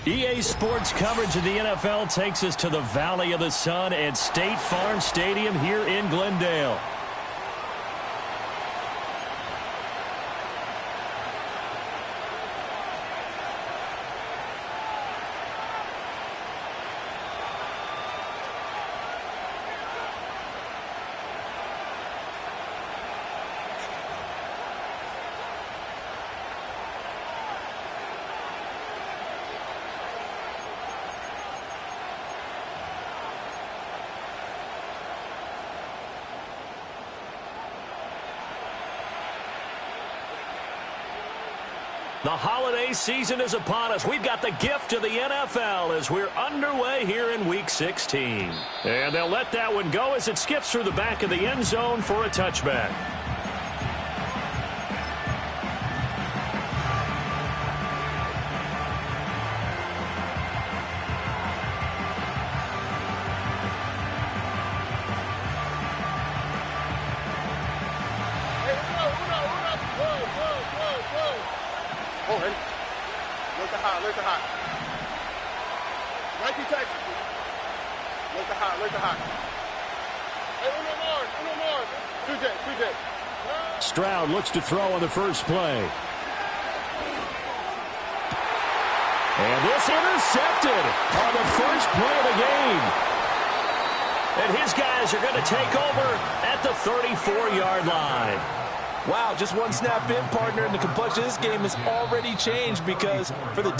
EA Sports coverage of the NFL takes us to the Valley of the Sun at State Farm Stadium here in Glendale. The holiday season is upon us. We've got the gift of the NFL as we're underway here in Week 16. And they'll let that one go as it skips through the back of the end zone for a touchback. Stroud looks to throw on the first play. And this intercepted on the first play of the game. And his guys are going to take over at the 34-yard line. Wow, just one snap in, partner, and the complexion of this game has already changed because for the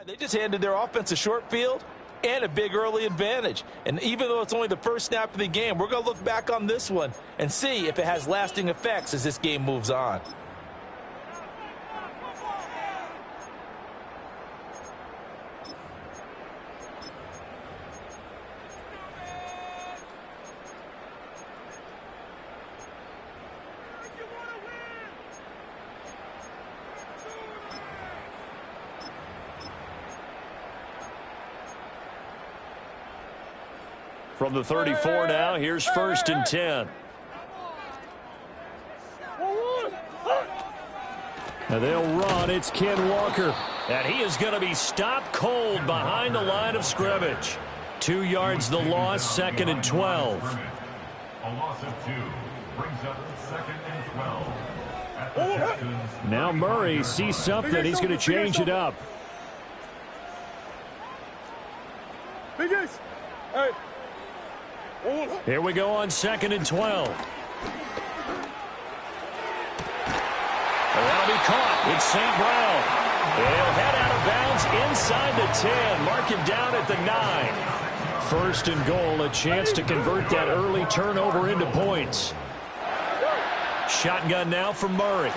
They just handed their offense a short field and a big early advantage. And even though it's only the first snap of the game, we're going to look back on this one and see if it has lasting effects as this game moves on. From the 34 now, here's 1st and 10. Now they'll run. It's Ken Walker. And he is going to be stopped cold behind the line of scrimmage. 2 yards the loss, 2nd and 12. A loss of 2 brings up 2nd and 12. At the Texans. Now Murray sees something. He's going to change it up. Here we go on 2nd and 12. That'll be caught. It's St. Brown. He'll head out of bounds inside the 10. Mark him down at the 9. 1st and goal, a chance to convert that early turnover into points. Shotgun now for Murray.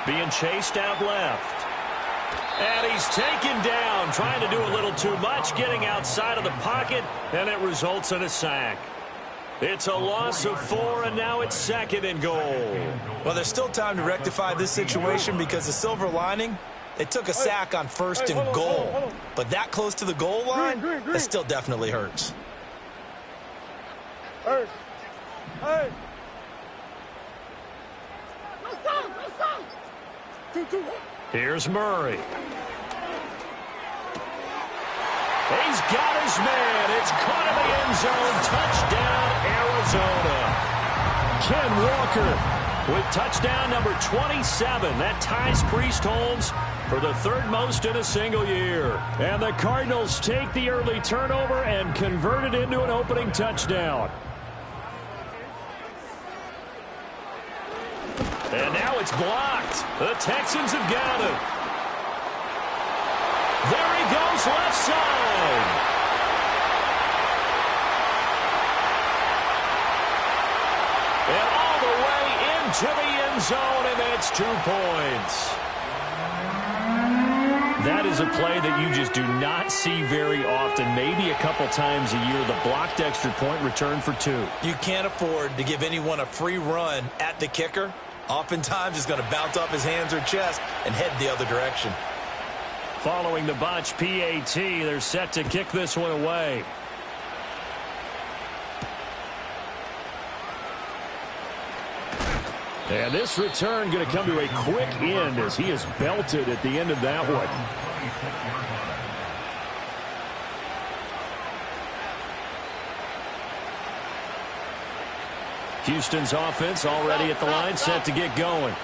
Being chased out left. And he's taken down, trying to do a little too much, getting outside of the pocket, and it results in a sack. It's a loss of 4, and now it's 2nd and goal. Well, there's still time to rectify this situation because the silver lining, they took a sack on 1st and goal. But that close to the goal line, that still definitely hurts. Here's Murray. He's got his man. It's caught in the end zone. Touchdown, Arizona. Ken Walker with touchdown number 27. That ties Priest Holmes for the 3rd most in a single year. And the Cardinals take the early turnover and convert it into an opening touchdown. And now it's blocked. The Texans have got it. There he goes, left side. And all the way into the end zone, and it's 2 points. That is a play that you just do not see very often, maybe a couple times a year, the blocked extra point return for 2. You can't afford to give anyone a free run at the kicker. Oftentimes, he's going to bounce off his hands or chest and head the other direction. Following the botch PAT, they're set to kick this one away. And this return going to come to a quick end as he is belted at the end of that one. Houston's offense already at the line, set to get going.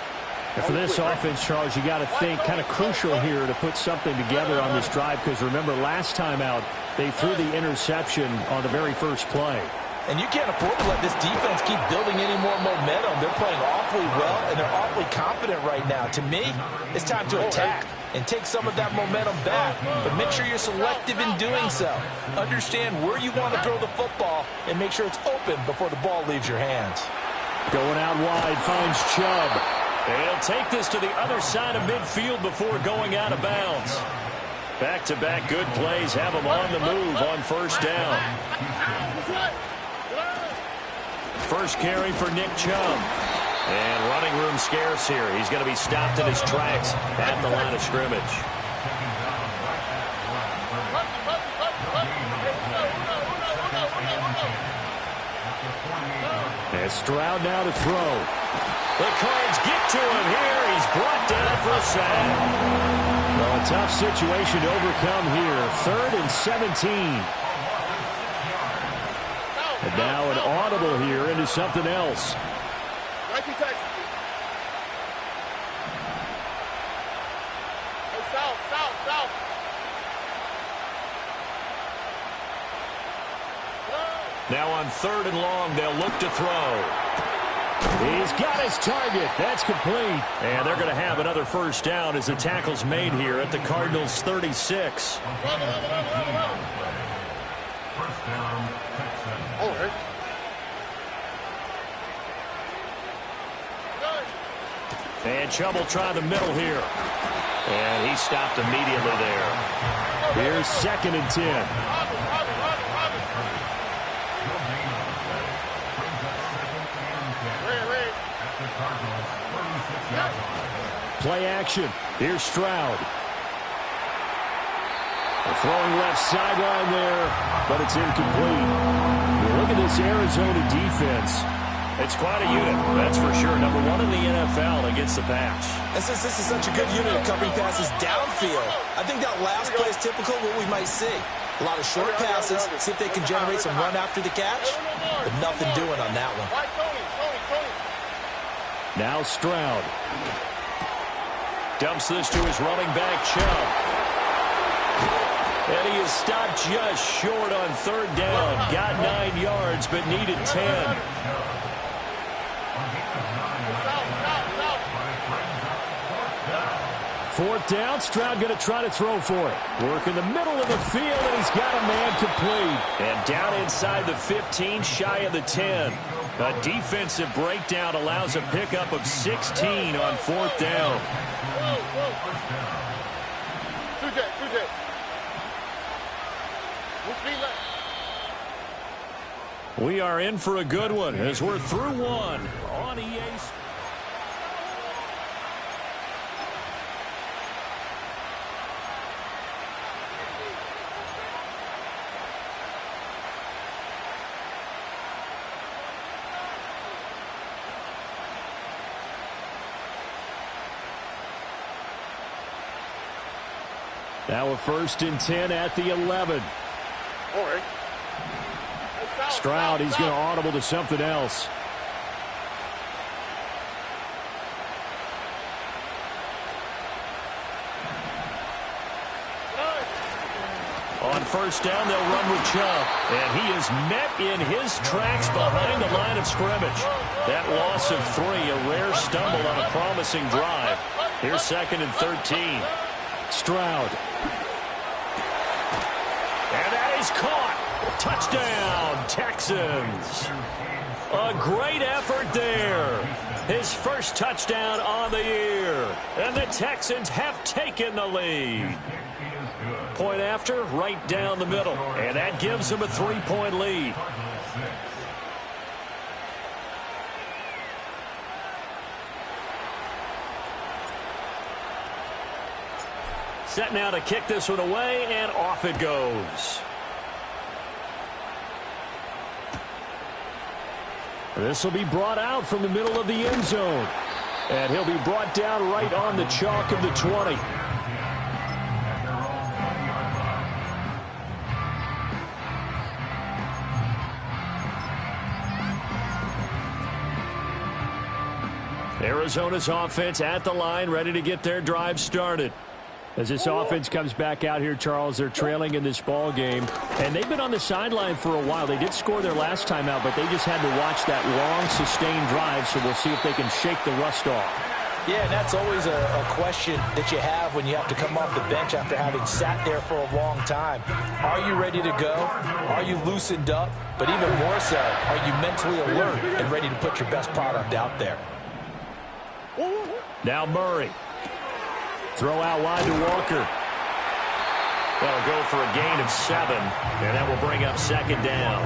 And for this offense, Charles, you got to think kind of crucial here to put something together on this drive, because remember last time out they threw the interception on the very first play. And you can't afford to let this defense keep building any more momentum. They're playing awfully well, and they're awfully confident right now. To me, it's time to attack and take some of that momentum back. But make sure you're selective in doing so. Understand where you want to throw the football and make sure it's open before the ball leaves your hands. Going out wide, finds Chubb. And he'll take this to the other side of midfield before going out of bounds. Back-to-back good plays have him on the move on 1st down. First carry for Nick Chubb. And running room scarce here. He's going to be stopped in his tracks at the line of scrimmage. And Stroud now to throw. The Cards get to him here. He's brought down for a sack. Well, a tough situation to overcome here. 3rd and 17. And now an audible here into something else. Now on 3rd and long, they'll look to throw. He's got his target. That's complete. And they're going to have another first down as the tackle's made here at the Cardinals' 36. First down, Texans. And Chubb will try the middle here. And he stopped immediately there. Here's 2nd and 10. Play action. Here's Stroud. They're throwing left sideline there, but it's incomplete. Look at this Arizona defense. It's quite a unit, that's for sure. Number 1 in the NFL against the pass. And since this is such a good unit of covering passes downfield, I think that last play is typical of what we might see. A lot of short passes, see if they can generate some run after the catch, but nothing doing on that one. Now Stroud. Dumps this to his running back, Chubb. And he is stopped just short on 3rd down. Got 9 yards, but needed 10. Fourth down, Stroud going to try to throw for it. Work in the middle of the field, and he's got a man complete. And down inside the 15, shy of the 10. A defensive breakdown allows a pickup of 16 on 4th down. We are in for a good one as we're through one on EA. Now a 1st and 10 at the 11. Stroud, he's going to audible to something else. On 1st down, they'll run with Chubb. And he is met in his tracks behind the line of scrimmage. That loss of 3, a rare stumble on a promising drive. Here's 2nd and 13. Stroud. And that is caught. Touchdown, Texans. A great effort there. His first touchdown on the year. And the Texans have taken the lead. Point after, right down the middle. And that gives them a 3-point lead. Set now to kick this one away, and off it goes. This will be brought out from the middle of the end zone. And he'll be brought down right on the chalk of the 20. Arizona's offense at the line, ready to get their drive started. As this offense comes back out here, Charles, they're trailing in this ball game. And they've been on the sideline for a while. They did score their last time out, but they just had to watch that long, sustained drive, so we'll see if they can shake the rust off. Yeah, that's always a question that you have when you have to come off the bench after having sat there for a long time. Are you ready to go? Are you loosened up? But even more so, are you mentally alert and ready to put your best product out there? Now Murray. Throw out wide to Walker. That'll go for a gain of 7, and that will bring up 2nd down.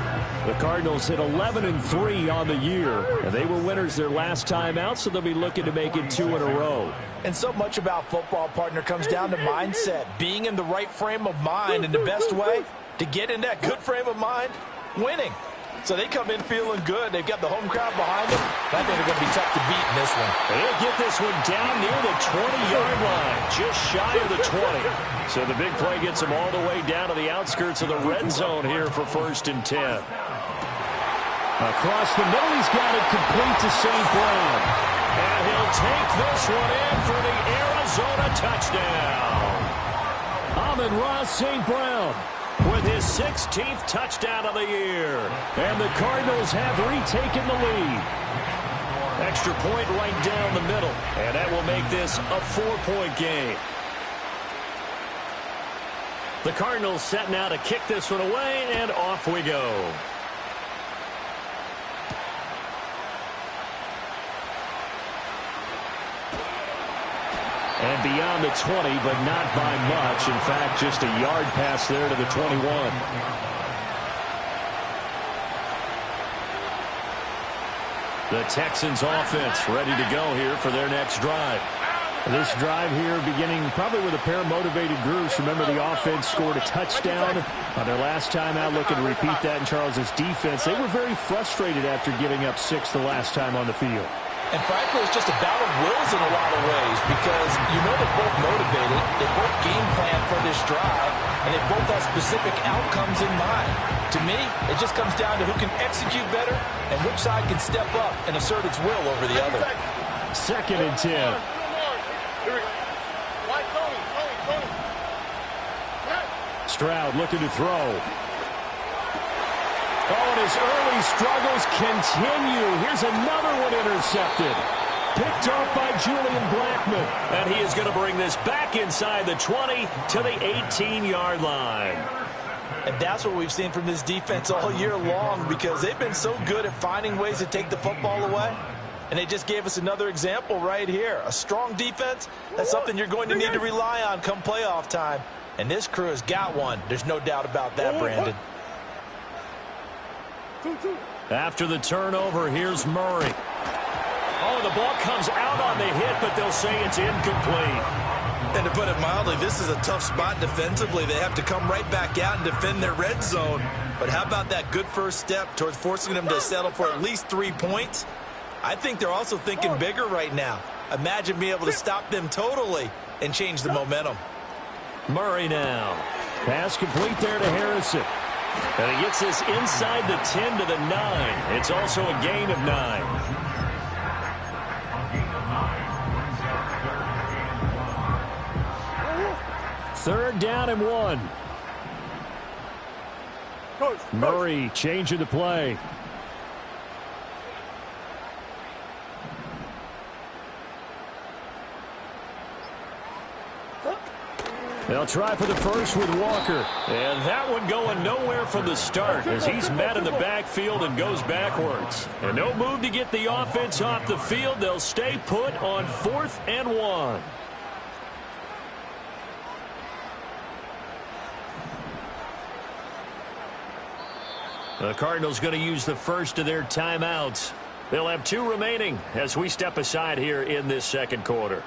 The Cardinals hit 11-3 on the year, and they were winners their last time out, so they'll be looking to make it 2 in a row. And so much about football, partner, comes down to mindset, being in the right frame of mind, and the best way to get in that good frame of mind, winning. So they come in feeling good. They've got the home crowd behind them. I think they're going to be tough to beat in this one. They'll get this one down near the 20-yard line, just shy of the 20. So the big play gets them all the way down to the outskirts of the red zone here for 1st and 10. Across the middle, he's got it complete to St. Brown. And he'll take this one in for the Arizona touchdown. Amon-Ra St. Brown with his 16th touchdown of the year. And the Cardinals have retaken the lead. Extra point right down the middle. And that will make this a 4-point game. The Cardinals set now to kick this one away, and off we go. And beyond the 20, but not by much. In fact, just a yard pass there to the 21. The Texans offense ready to go here for their next drive. This drive here beginning probably with a pair of motivated groups. Remember, the offense scored a touchdown on their last time out, looking to repeat that in Charles's defense. They were very frustrated after giving up 6 the last time on the field. And frankly, it's just a battle of wills in a lot of ways because you know they're both motivated, they both game plan for this drive, and they both have specific outcomes in mind. To me, it just comes down to who can execute better and which side can step up and assert its will over the other. 2nd and 10. Stroud looking to throw. Oh, and his early struggles continue. Here's another one intercepted. Picked off by Julian Blackmon. And he is going to bring this back inside the 20 to the 18-yard line. And that's what we've seen from this defense all year long because they've been so good at finding ways to take the football away. And they just gave us another example right here. A strong defense, that's something you're going to need to rely on come playoff time. And this crew has got one. There's no doubt about that, Brandon. After the turnover, here's Murray. Oh, the ball comes out on the hit, but they'll say it's incomplete. And to put it mildly, this is a tough spot defensively. They have to come right back out and defend their red zone. But how about that good first step towards forcing them to settle for at least 3 points? I think they're also thinking bigger right now. Imagine being able to stop them totally and change the momentum. Murray now. Pass complete there to Harrison. And he gets this inside the 10 to the 9. It's also a gain of 9. Third down and 1. Murray changing the play. They'll try for the first with Walker. And that one going nowhere from the start as he's met in the backfield and goes backwards. And no move to get the offense off the field. They'll stay put on 4th and 1. The Cardinals going to use the first of their timeouts. They'll have 2 remaining as we step aside here in this second quarter.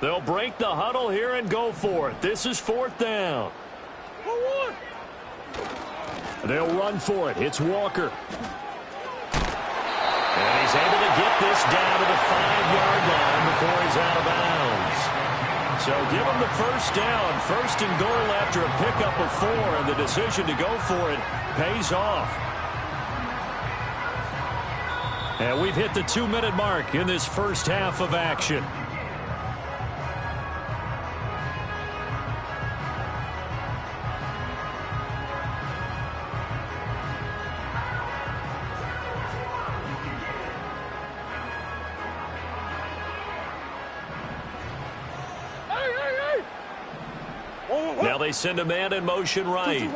They'll break the huddle here and go for it. This is 4th down. They'll run for it. It's Walker. And he's able to get this down to the 5-yard line before he's out of bounds. So give him the first down. 1st and goal after a pickup of 4, and the decision to go for it pays off. And we've hit the 2-minute mark in this first half of action. Now they send a man in motion right.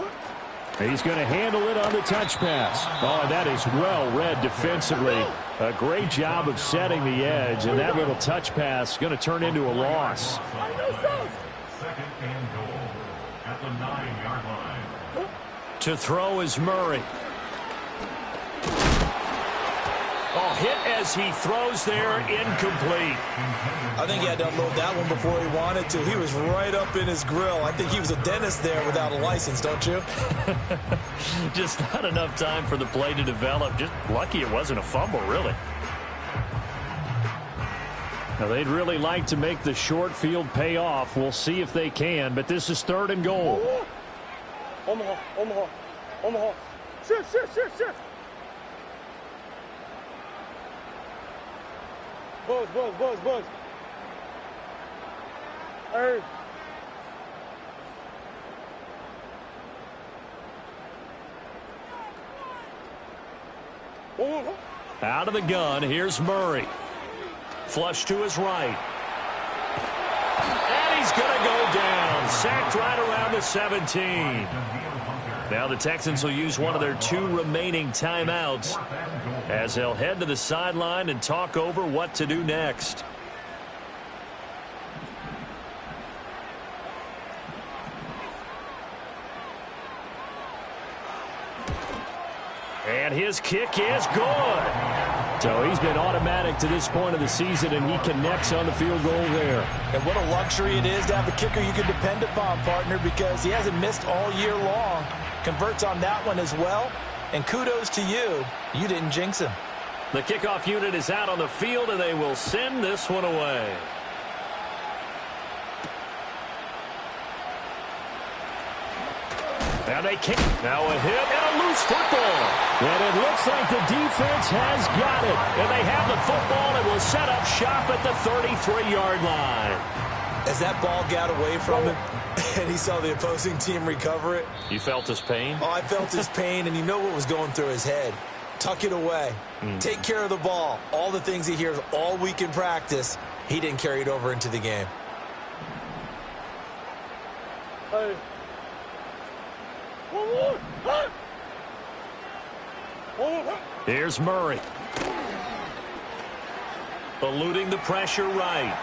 He's going to handle it on the touch pass. Oh, that is well read defensively. A great job of setting the edge, and that little touch pass is going to turn into a loss. 2nd and goal at the 9-yard line. To throw is Murray. Oh, hit as he throws there, incomplete. I think he had to unload that one before he wanted to. He was right up in his grill. I think he was a dentist there without a license, don't you? Just not enough time for the play to develop. Just lucky it wasn't a fumble, really. Now, they'd really like to make the short field pay off. We'll see if they can, but this is 3rd and goal. Omaha. Shift. 2 Buzz. Hey. Out of the gun, here's Murray. Flush to his right. And he's going to go down. Sacked right around the 17. Now the Texans will use one of their 2 remaining timeouts as they'll head to the sideline and talk over what to do next. And his kick is good. So he's been automatic to this point of the season, and he connects on the field goal there. And what a luxury it is to have a kicker you can depend upon, partner, because he hasn't missed all year long. Converts on that one as well. And kudos to you. You didn't jinx him. The kickoff unit is out on the field, and they will send this one away. And they kick. Now a hit and a loose football. And it looks like the defense has got it. And they have the football and will set up shop at the 33-yard line. As that ball got away from him and he saw the opposing team recover it. You felt his pain? Oh, I felt his pain, and you know what was going through his head. Tuck it away. Take care of the ball. All the things he hears all week in practice, he didn't carry it over into the game. Hey. Here's Murray. Eluding the pressure right.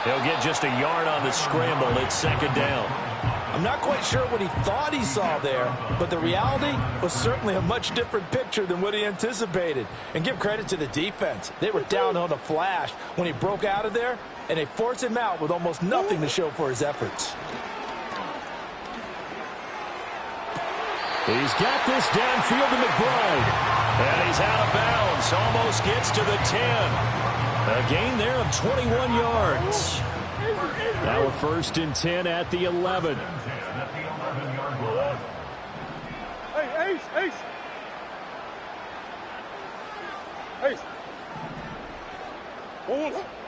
He'll get just a yard on the scramble. It's second down. I'm not quite sure what he thought he saw there, but the reality was certainly a much different picture than what he anticipated. And give credit to the defense. They were down on a flash when he broke out of there, and they forced him out with almost nothing to show for his efforts. He's got this downfield to McBride. And he's out of bounds. Almost gets to the 10. A gain there of 21 yards. Now a 1st and 10 at the 11. Hey, Ace.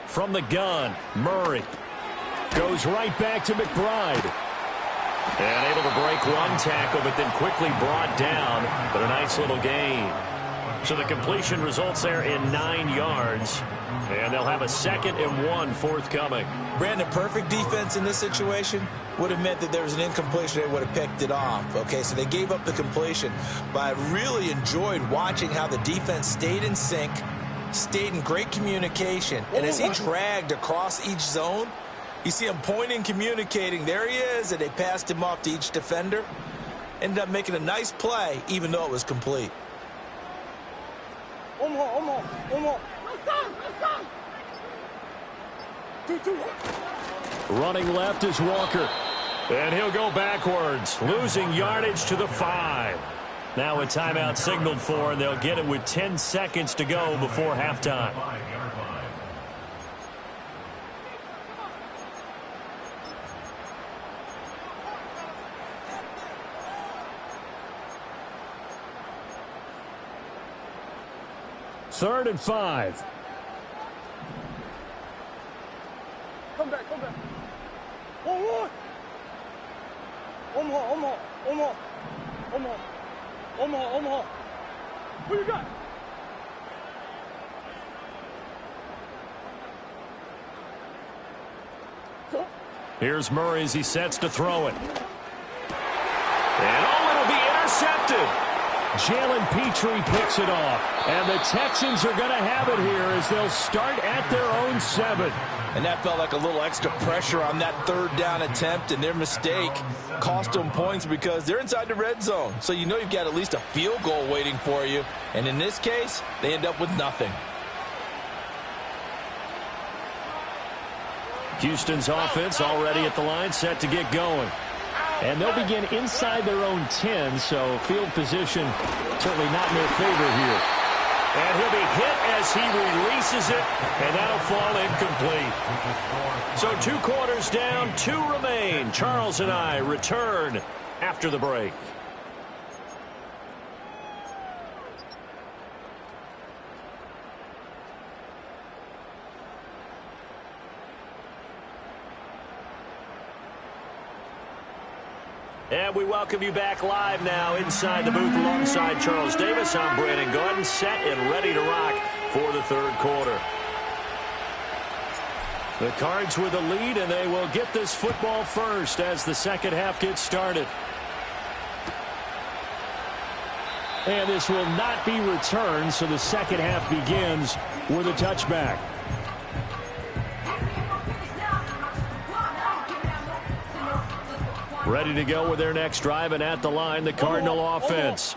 From the gun, Murray Goes right back to McBride. And able to break one tackle, but then quickly brought down. But a nice little gain. So the completion results there in 9 yards. And they'll have a 2nd and 1 forthcoming. Brandon, perfect defense in this situation would have meant that there was an incompletion. They would have picked it off. Okay, so they gave up the completion. But I really enjoyed watching how the defense stayed in sync, stayed in great communication. And as he dragged across each zone, you see him pointing, communicating. There he is, and they passed him off to each defender. Ended up making a nice play, even though it was complete. Omaha. Two. Running left is Walker. And he'll go backwards, losing yardage to the 5. Now a timeout signaled for, and they'll get it with 10 seconds to go before halftime. Third and 5. Come back. One. Omaha. Who you got? Here's Murray as he sets to throw it. And it'll be intercepted. Jalen Petrie picks it off. And the Texans are going to have it here as they'll start at their own 7. And that felt like a little extra pressure on that 3rd down attempt, and their mistake cost them points because they're inside the red zone. So you know you've got at least a field goal waiting for you. And in this case, they end up with nothing. Houston's offense already at the line, set to get going. And they'll begin inside their own 10, so field position certainly not in their favor here. And he'll be hit as he releases it, and that'll fall incomplete. So 2 quarters down, 2 remain. Charles and I return after the break. And we welcome you back live now inside the booth alongside Charles Davis. I'm Brandon Gaudin, set and ready to rock for the third quarter. The Cards with the lead, and they will get this football first as the second half gets started. And this will not be returned, so the second half begins with a touchback. Ready to go with their next drive, and at the line, the Cardinal offense.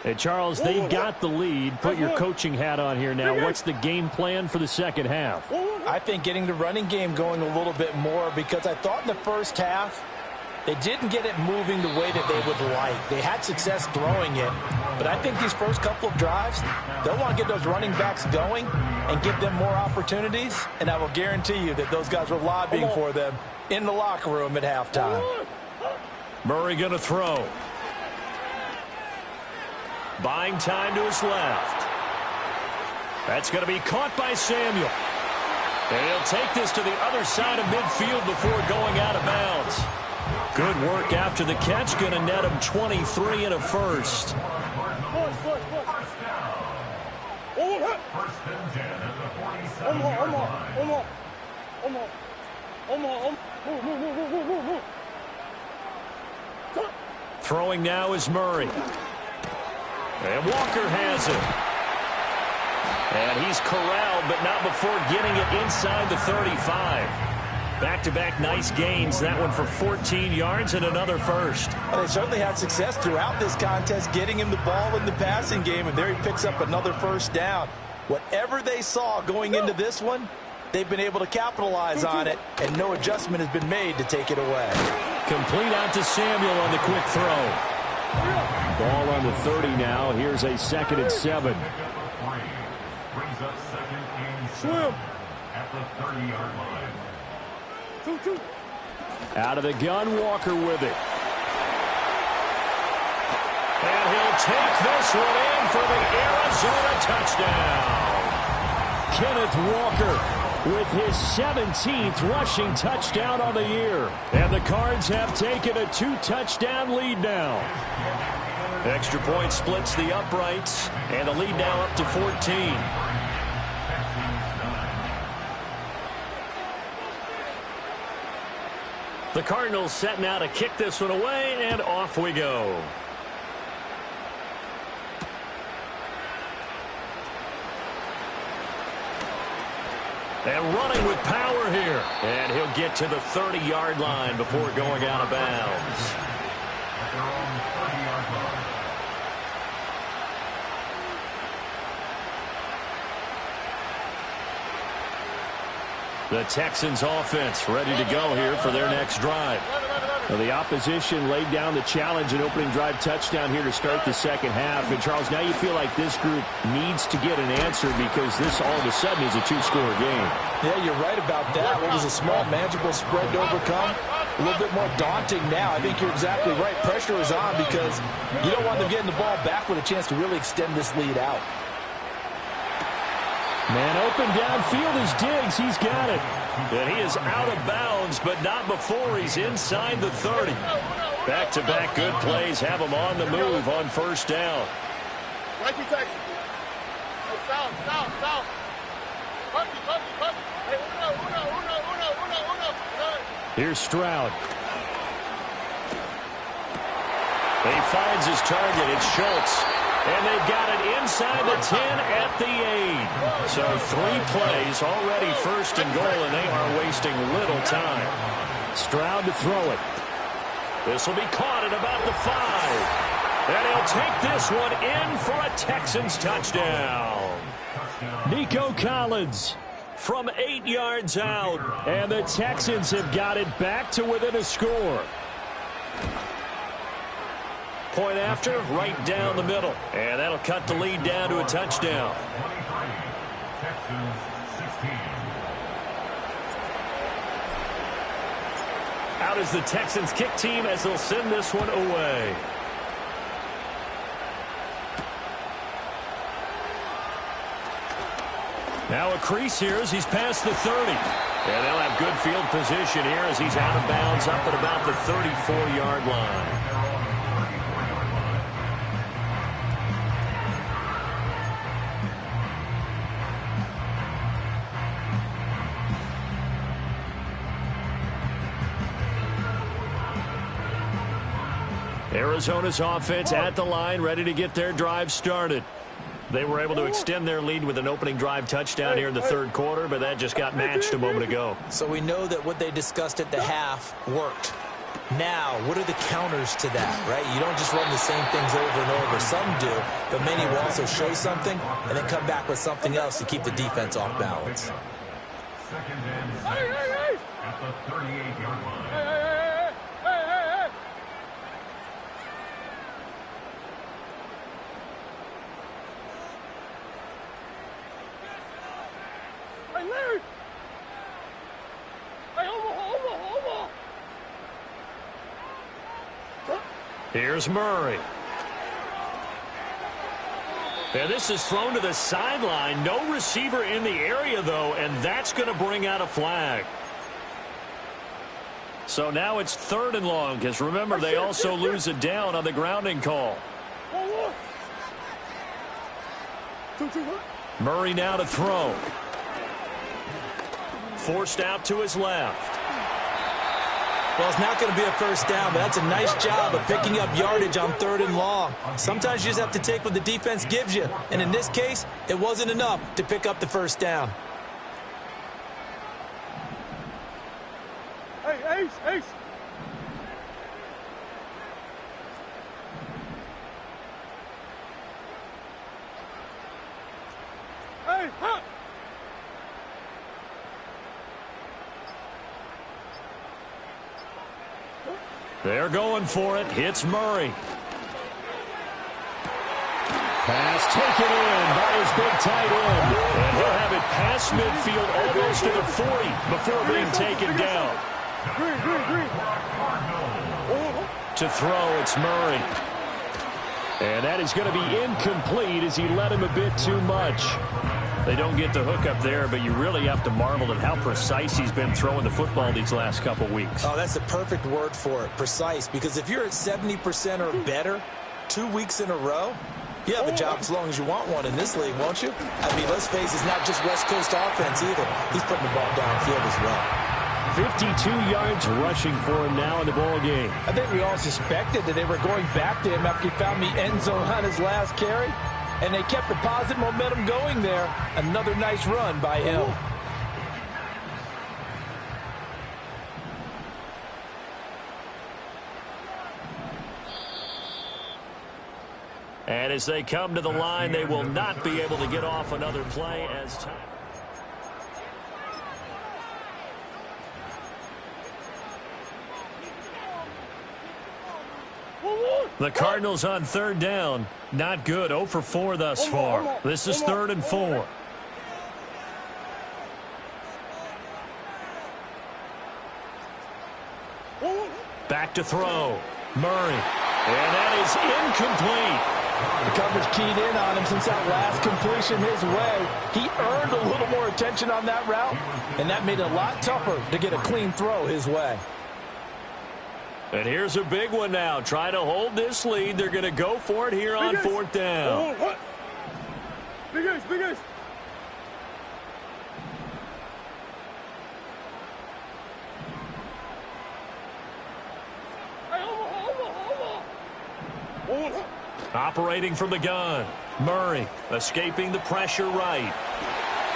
And Charles, they've got the lead. Put your coaching hat on here now. What's the game plan for the second half? I think getting the running game going a little bit more, because I thought in the first half they didn't get it moving the way that they would like. They had success throwing it, but I think these first couple of drives, they'll want to get those running backs going and give them more opportunities, and I will guarantee you that those guys were lobbying for them in the locker room at halftime. Murray going to throw. Buying time to his left. That's going to be caught by Samuel. And he'll take this to the other side of midfield before going out of bounds. Good work after the catch. Going to net him 23 and a first. Throwing now is Murray. And Walker has it. And he's corralled, but not before getting it inside the 35. Back-to-back nice gains. That one for 14 yards and another first. Well, they certainly had success throughout this contest, getting him the ball in the passing game, and there he picks up another first down. Whatever they saw going into this one, they've been able to capitalize on it, and no adjustment has been made to take it away. Complete out to Samuel on the quick throw. Ball on the 30 now. Here's a 2nd and 7. Brings up 2nd and 7 at the 30-yard line. Out of the gun, Walker with it. And he'll take this one in for the Arizona touchdown. Kenneth Walker with his 17th rushing touchdown on the year. And the Cards have taken a 2-touchdown lead now. Extra point splits the uprights, and the lead now up to 14. The Cardinals setting out to kick this one away, and off we go. And running with power here. And he'll get to the 30-yard line before going out of bounds. At their own 30-yard line. The Texans offense ready to go here for their next drive. Well, the opposition laid down the challenge and opening drive touchdown here to start the second half. And, Charles, now you feel like this group needs to get an answer because this all of a sudden is a 2-score game. Yeah, you're right about that. It was a small, manageable spread to overcome. A little bit more daunting now. I think you're exactly right. Pressure is on because you don't want them getting the ball back with a chance to really extend this lead out. Man open downfield is Diggs. He's got it. And he is out of bounds, but not before he's inside the 30. Back-to-back good plays have him on the move on first down. Here's Stroud. He finds his target. It's Schultz. And they've got it inside the 10 at the 8. So 3 plays already first and goal, and they are wasting little time. Stroud to throw it. This will be caught at about the 5. And he'll take this one in for a Texans touchdown. Nico Collins From 8 yards out. And the Texans have got it back to within a score. Point after, right down the middle. And that'll cut the lead down to a touchdown. 23, Texans 16. Out is the Texans kick team as they'll send this one away. Now a crease here as he's past the 30. And they'll have good field position here as he's out of bounds up at about the 34-yard line. Arizona's offense at the line, ready to get their drive started. They were able to extend their lead with an opening drive touchdown here in the third quarter, but that just got matched a moment ago. So we know that what they discussed at the half worked. Now, what are the counters to that, right? You don't just run the same things over and over. Some do, but many will also show something and then come back with something else to keep the defense off balance. Second and 6 at the 38-yard line. Here's Murray. And this is thrown to the sideline. No receiver in the area, though, and that's going to bring out a flag. So now it's 3rd and long, because remember, they also lose it down on the grounding call. Murray now to throw. Forced out to his left. Well, it's not going to be a first down, but that's a nice job of picking up yardage on 3rd and long. Sometimes you just have to take what the defense gives you. And in this case, it wasn't enough to pick up the first down. Hey, Ace, Ace. Hey, hop. They're going for it. Hits Murray. Pass taken in by his big tight end. And he'll have it past midfield almost to the 40 before being taken down. Green. To throw, it's Murray. And that is going to be incomplete as he led him a bit too much. They don't get the hook up there, but you really have to marvel at how precise he's been throwing the football these last couple weeks. Oh, that's the perfect word for it, precise. Because if you're at 70% or better 2 weeks in a row, you have a job as long as you want one in this league, won't you? I mean, let's face it, it's not just West Coast offense either. He's putting the ball downfield as well. 52 yards rushing for him now in the ball game. I think we all suspected that they were going back to him after he found the end zone on his last carry. And they kept the positive momentum going there. Another nice run by him. And as they come to the line, they will not be able to get off another play as time. The Cardinals on 3rd down. Not good. 0 for 4 thus far. This is 3rd and 4. Back to throw. Murray. And that is incomplete. The coverage keyed in on him since that last completion his way. He earned a little more attention on that route, and that made it a lot tougher to get a clean throw his way. And here's a big one now. Trying to hold this lead. They're going to go for it here on 4th down. Big Ace. Operating from the gun. Murray escaping the pressure right.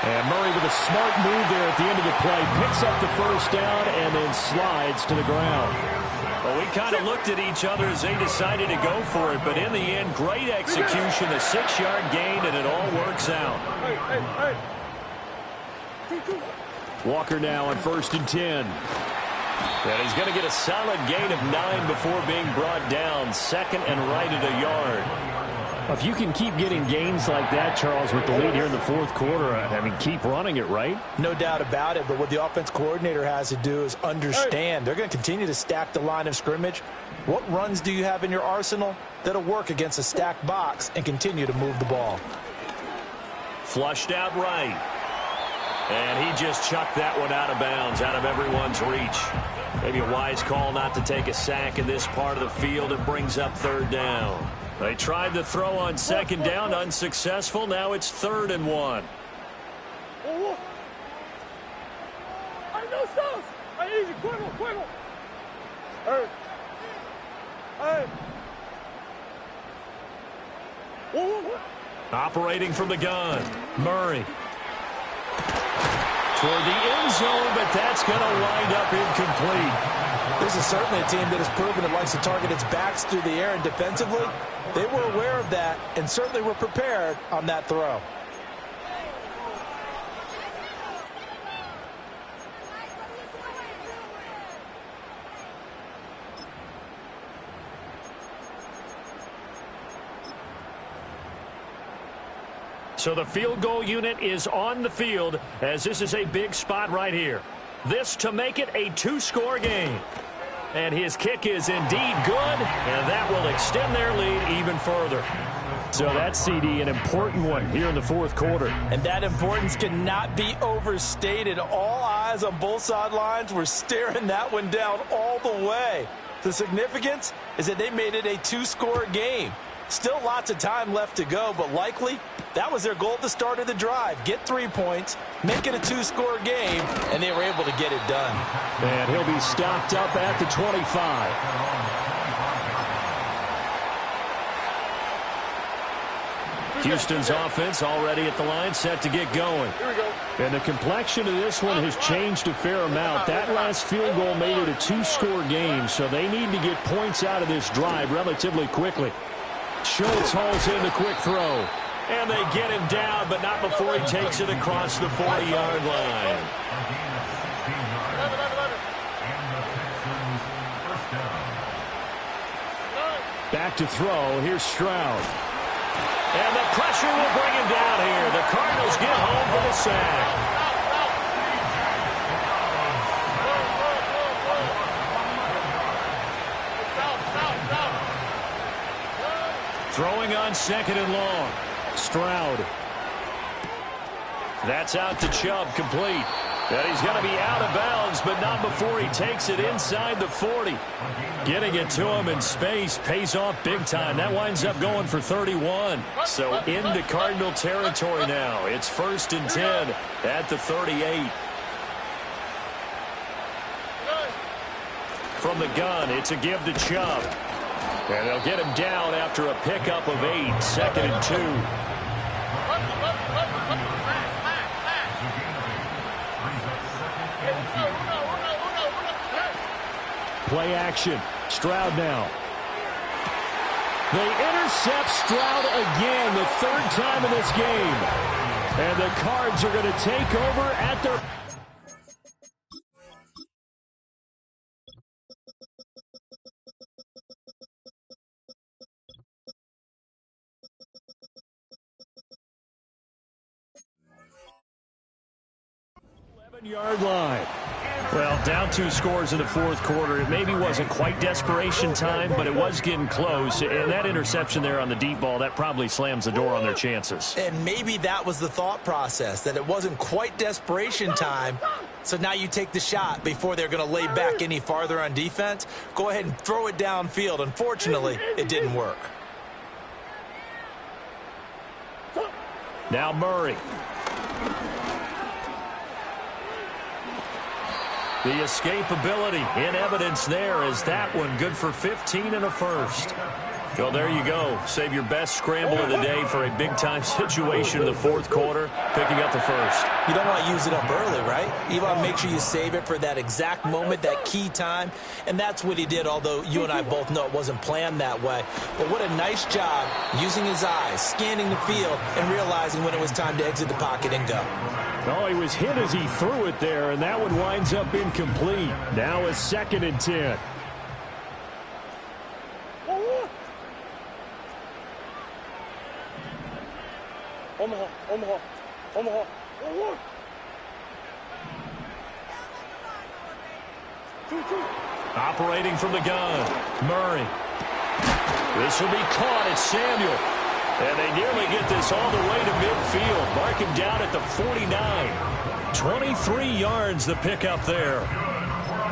And Murray with a smart move there at the end of the play. Picks up the first down and then slides to the ground. Well, we kind of looked at each other as they decided to go for it, but in the end, great execution, a 6-yard gain, and it all works out. Walker now on 1st and 10. And he's going to get a solid gain of 9 before being brought down. 2nd and right at a yard. If you can keep getting gains like that, Charles, with the lead here in the 4th quarter, I mean, keep running it, right? No doubt about it, but what the offense coordinator has to do is understand. They're going to continue to stack the line of scrimmage. What runs do you have in your arsenal that'll work against a stacked box and continue to move the ball? Flushed out right. And he just chucked that one out of bounds, out of everyone's reach. Maybe a wise call not to take a sack in this part of the field. It brings up third down. They tried to throw on second down, unsuccessful. Now it's 3rd and 1. Ay, no sauce. Ay, easy, juego, juego. Hey. Hey. Operating from the gun, Murray. Toward the end zone, but that's going to wind up incomplete. This is certainly a team that has proven it likes to target its backs through the air, and defensively, they were aware of that and certainly were prepared on that throw. So the field goal unit is on the field as this is a big spot right here. This to make it a 2-score game. And his kick is indeed good, and that will extend their lead even further. So that's, CD, an important one here in the 4th quarter. And that importance cannot be overstated. All eyes on both sidelines were staring that one down all the way. The significance is that they made it a 2-score game. Still lots of time left to go, but likely that was their goal at the start of the drive. Get 3 points, make it a 2-score game, and they were able to get it done. And he'll be stopped up at the 25. Houston's offense already at the line, set to get going. Here we go. And the complexion of this one has changed a fair amount. That last field goal made it a 2-score game, so they need to get points out of this drive relatively quickly. Schultz hauls in the quick throw. And they get him down, but not before he takes it across the 40-yard line. Back to throw. Here's Stroud. And the pressure will bring him down here. The Cardinals get home for the sack. Throwing on 2nd and long. Stroud. That's out to Chubb, complete. And he's going to be out of bounds, but not before he takes it inside the 40. Getting it to him in space pays off big time. That winds up going for 31. So into Cardinal territory now. It's 1st and 10 at the 38. From the gun, it's a give to Chubb. And they'll get him down after a pickup of 8, 2nd and 2. Play action. Stroud now. They intercept Stroud again, the 3rd time in this game. And the Cards are going to take over at their... yard line. Well, down 2 scores in the 4th quarter. It maybe wasn't quite desperation time, but it was getting close. And that interception there on the deep ball, that probably slams the door on their chances. And maybe that was the thought process, that it wasn't quite desperation time. So now you take the shot before they're going to lay back any farther on defense. Go ahead and throw it downfield. Unfortunately, it didn't work. Now Murray. The escapability in evidence there as that one good for 15 and a first. Well, there you go. Save your best scramble of the day for a big-time situation in the 4th quarter, picking up the first. You don't want to use it up early, right? You want to make sure you save it for that exact moment, that key time. And that's what he did, although you and I both know it wasn't planned that way. But what a nice job using his eyes, scanning the field, and realizing when it was time to exit the pocket and go. Oh, he was hit as he threw it there, and that one winds up incomplete. Now a 2nd and 10. Omaha, Omaha, Omaha. Operating from the gun, Murray. This will be caught. It's Samuel. And they nearly get this all the way to midfield. Mark him down at the 49. 23 yards the pickup there.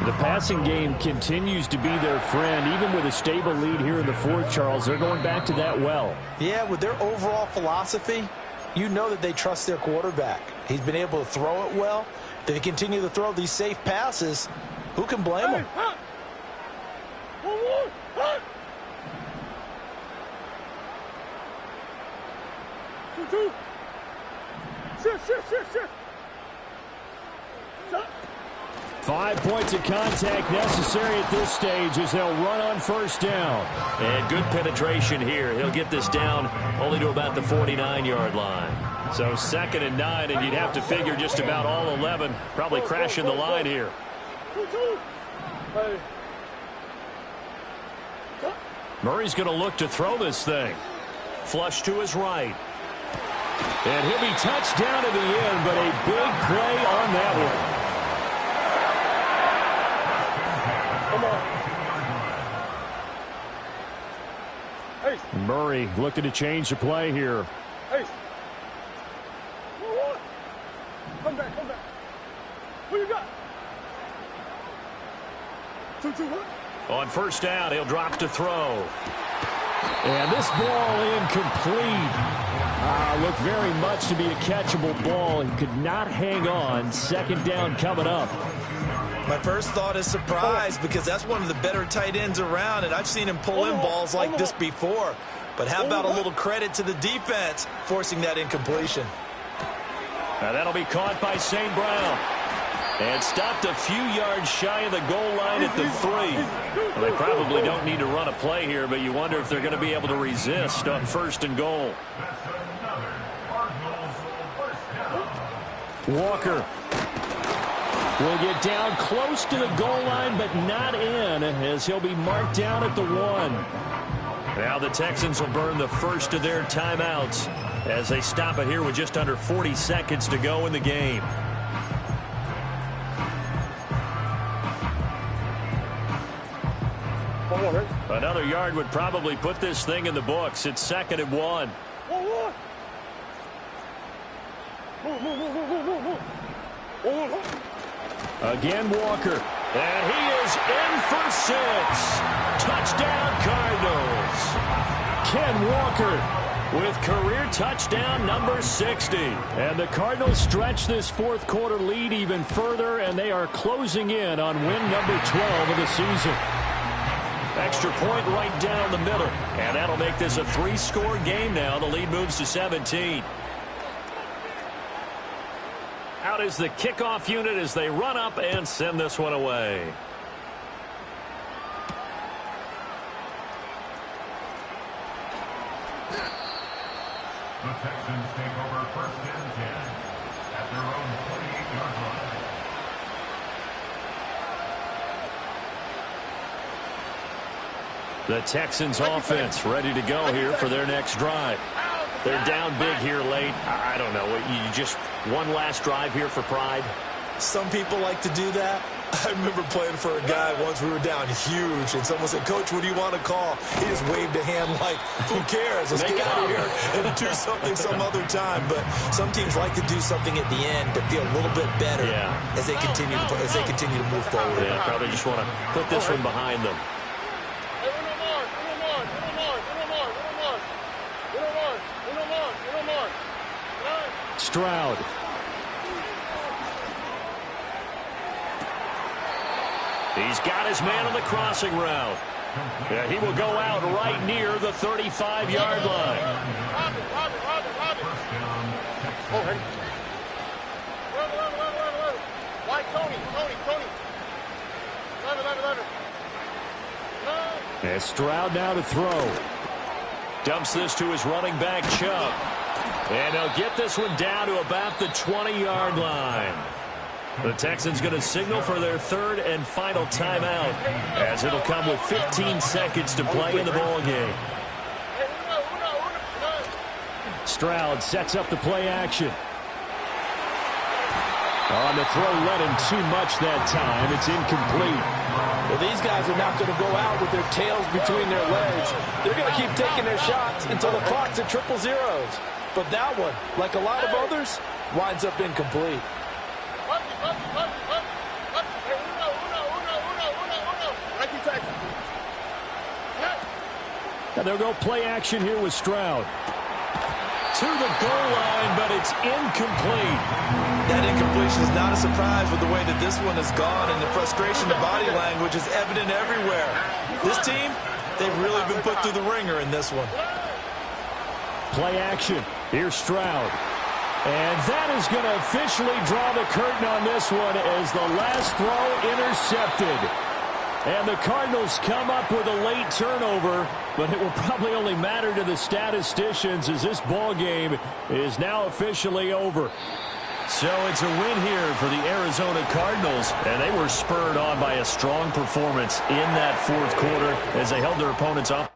The passing game continues to be their friend. Even with a stable lead here in the fourth, Charles, they're going back to that well. Yeah, with their overall philosophy, you know that they trust their quarterback. He's been able to throw it well. If they continue to throw these safe passes, who can blame them? Shit. 5 points of contact necessary at this stage as they'll run on first down. And good penetration here. He'll get this down only to about the 49-yard line. So 2nd and 9, and you'd have to figure just about all 11 probably crashing the line here. Murray's going to look to throw this thing. Flush to his right. And he'll be touched down at the end, but a big play on that one. Murray looking to change the play here. Hey. Come back. Who you got? 2-1. On first down, he'll drop to throw. And this ball incomplete. Looked very much to be a catchable ball. He could not hang on. 2nd down coming up. My first thought is surprise because that's one of the better tight ends around, and I've seen him pull in balls like this before. But how about a little credit to the defense forcing that incompletion? Now that'll be caught by St. Brown. And stopped a few yards shy of the goal line at the 3. Well, they probably don't need to run a play here, but you wonder if they're going to be able to resist on 1st and goal. Walker will get down close to the goal line, but not in, as he'll be marked down at the 1. Now the Texans will burn the first of their timeouts as they stop it here with just under 40 seconds to go in the game. Another yard would probably put this thing in the books. It's 2nd and 1. Again, Walker. And he is in for 6. Touchdown, Cardinals. Ken Walker with career touchdown number 60. And the Cardinals stretch this fourth quarter lead even further, and they are closing in on win number 12 of the season. Extra point right down the middle. And that'll make this a 3-score game now. The lead moves to 17. Out is the kickoff unit as they run up and send this one away. The Texans take over 1st and 10 at their own 28-yard line. The Texans offense ready to go here for their next drive. They're down big here late. I don't know. You just one last drive here for pride? Some people like to do that. I remember playing for a guy once. We were down huge, and someone said, "Coach, what do you want to call?" He just waved a hand like, "Who cares? Let's get out of here and do something some other time." But some teams like to do something at the end to feel a little bit better as they continue to move forward. Yeah, probably just want to put this one behind them. Stroud. He's got his man on the crossing route. Yeah, he will go out right near the 35-yard line. Why, Tony. And Stroud now to throw. Dumps this to his running back, Chubb. And they'll get this one down to about the 20-yard line. The Texans going to signal for their 3rd and final timeout, as it'll come with 15 seconds to play in the ballgame. Stroud sets up the play action. On the throw, led him too much that time. It's incomplete. Well, these guys are not going to go out with their tails between their legs. They're going to keep taking their shots until the clock's at triple zeros. But that one, like a lot of others, winds up incomplete. And they'll go play action here with Stroud. To the goal line, but it's incomplete. That incompletion is not a surprise with the way that this one has gone, and the frustration, the body language is evident everywhere. This team, they've really been put through the ringer in this one. Play action. Here's Stroud. And that is going to officially draw the curtain on this one as the last throw intercepted. And the Cardinals come up with a late turnover, but it will probably only matter to the statisticians as this ball game is now officially over. So it's a win here for the Arizona Cardinals, and they were spurred on by a strong performance in that fourth quarter as they held their opponents up.